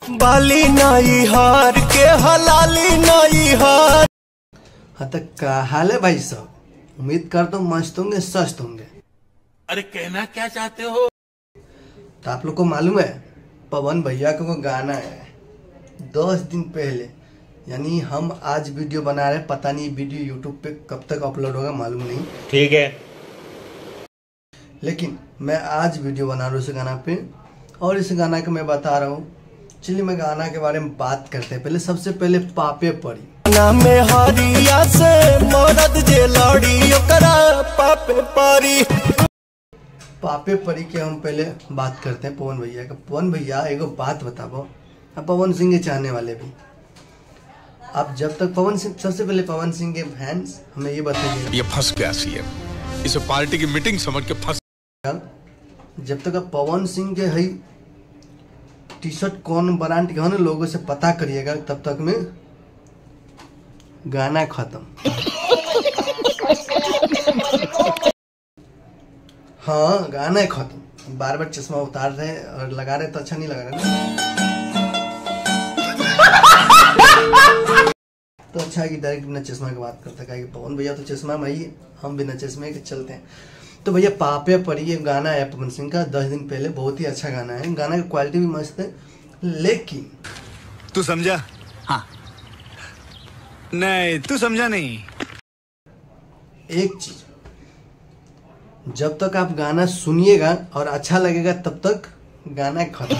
बाली नाई हार के हलाली नाई हार। हाँ तो क्या हाल है भाई साहब? उम्मीद करता हूँ मस्त होंगे, स्वस्थ होंगे। अरे कहना क्या चाहते हो? तो आप लोग को मालूम है पवन भैया का कोई गाना है 10 दिन पहले, यानी हम आज वीडियो बना रहे हैं, पता नहीं वीडियो यूट्यूब पे कब तक अपलोड होगा मालूम नहीं। ठीक है, लेकिन मैं आज वीडियो बना रहा हूँ इस गाना पे, और इस गाना का मैं बता रहा हूँ। चलिए मैं गाना के बारे में बात करते हैं। पहले सबसे पहले पापे पड़ी नाम हरिया से मरद जे लड़ी ओकरा पापे पड़ी। पापे परी के हम पहले बात करते हैं पवन भैया का। पवन भैया एगो बात बताबो, अब पवन सिंह के चाहने वाले भी, आप जब तक पवन सिंह, सबसे पहले पवन सिंह के फैंस हमें ये बताइए, ये फंस गया सीएम, इसे पार्टी की मीटिंग समझ के फंस। जब तक आप पवन सिंह के है टी शर्ट कौन ब्रांड के है ना लोगों से पता करिएगा, तब तक में गाना खत्म। हाँ गाना खत्म। बार बार चश्मा उतार रहे और लगा रहे तो अच्छा नहीं लग रहा ना। तो अच्छा है कि डायरेक्ट बिना चश्मा की बात करते हैं, पवन भैया तो चश्मा में ही, हम बिना चश्मे के चलते हैं। तो भैया पापे पड़ी एक गाना है पवन सिंह का 10 दिन पहले, बहुत ही अच्छा गाना है। गाना की क्वालिटी भी मस्त है, लेकिन तू समझा? हाँ नहीं तू समझा नहीं। एक चीज, जब तक आप गाना सुनिएगा और अच्छा लगेगा तब तक गाना खत्म।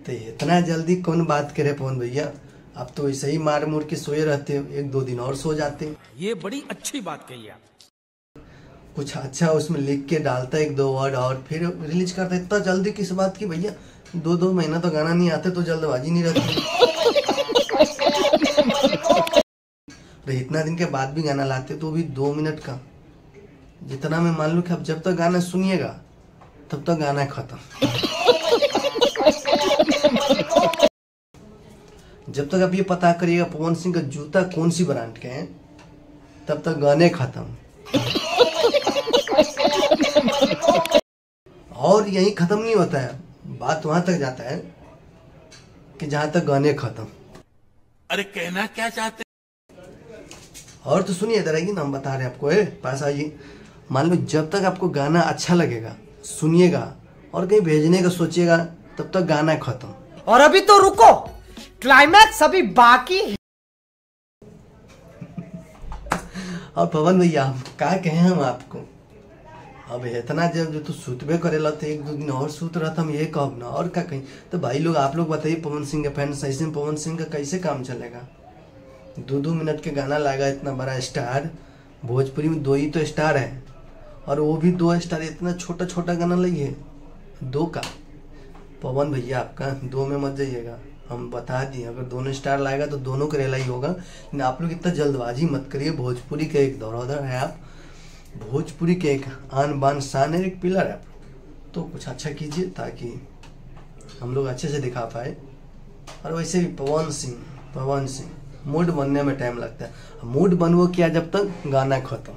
तो इतना जल्दी कौन बात करे पवन भैया? आप तो ऐसे ही मार मुर के सोए रहते हो, 1-2 दिन और सो जाते। ये बड़ी अच्छी बात कही आप। कुछ अच्छा उसमें लिख के डालता 1-2 वर्ड और फिर रिलीज करता। इतना जल्दी किस बात की भैया? 2-2 महीना तो गाना नहीं आते, तो जल्दबाजी नहीं रहती। इतना दिन के बाद भी गाना लाते तो भी 2 मिनट का, जितना मैं मान लूं कि अब जब तक गाना सुनिएगा तब तक गाना खत्म। जब तक आप ये पता करिएगा पवन सिंह का जूता कौन सी ब्रांड के हैं, तब तक गाने खत्म। और यही खत्म नहीं होता है, बात वहां तक जाता है कि जहां तक गाने खत्म। अरे कहना क्या चाहते? और तो सुनिए इधर आइए ना, हम बता रहे हैं आपको, पास आइए। मान लो जब तक आपको गाना अच्छा लगेगा, सुनिएगा और कहीं भेजने का सोचिएगा, तब तक गाना खत्म। और अभी तो रुको, क्लाइमैक्स अभी बाकी है। और पवन भैया क्या कहें हम आपको, अब इतना जब तू सुतबे करेला तो 1-2 दिन और सुत रहा था, हम ये कहब ना, और क्या कहीं। तो भाई लोग आप लोग बताइए, पवन सिंह के फैन ऐसे में पवन सिंह का कैसे काम चलेगा? 2-2 मिनट के गाना लाएगा, इतना बड़ा स्टार। भोजपुरी में 2 ही तो स्टार है, और वो भी 2 स्टार, इतना छोटा छोटा गाना लाइए 2 का। पवन भैया आपका 2 में मत जाइएगा, हम बता दिए, अगर दोनों स्टार लाएगा तो दोनों का रेला ही होगा। लेकिन आप लोग इतना जल्दबाजी मत करिए। भोजपुरी का एक धरोहर है आप, भोजपुरी के एक आन बान शान है, एक पिलर है आप, तो कुछ अच्छा कीजिए ताकि हम लोग अच्छे से दिखा पाए। और वैसे भी पवन सिंह मूड बनने में टाइम लगता है। मूड बनवो क्या जब तक गाना खत्म।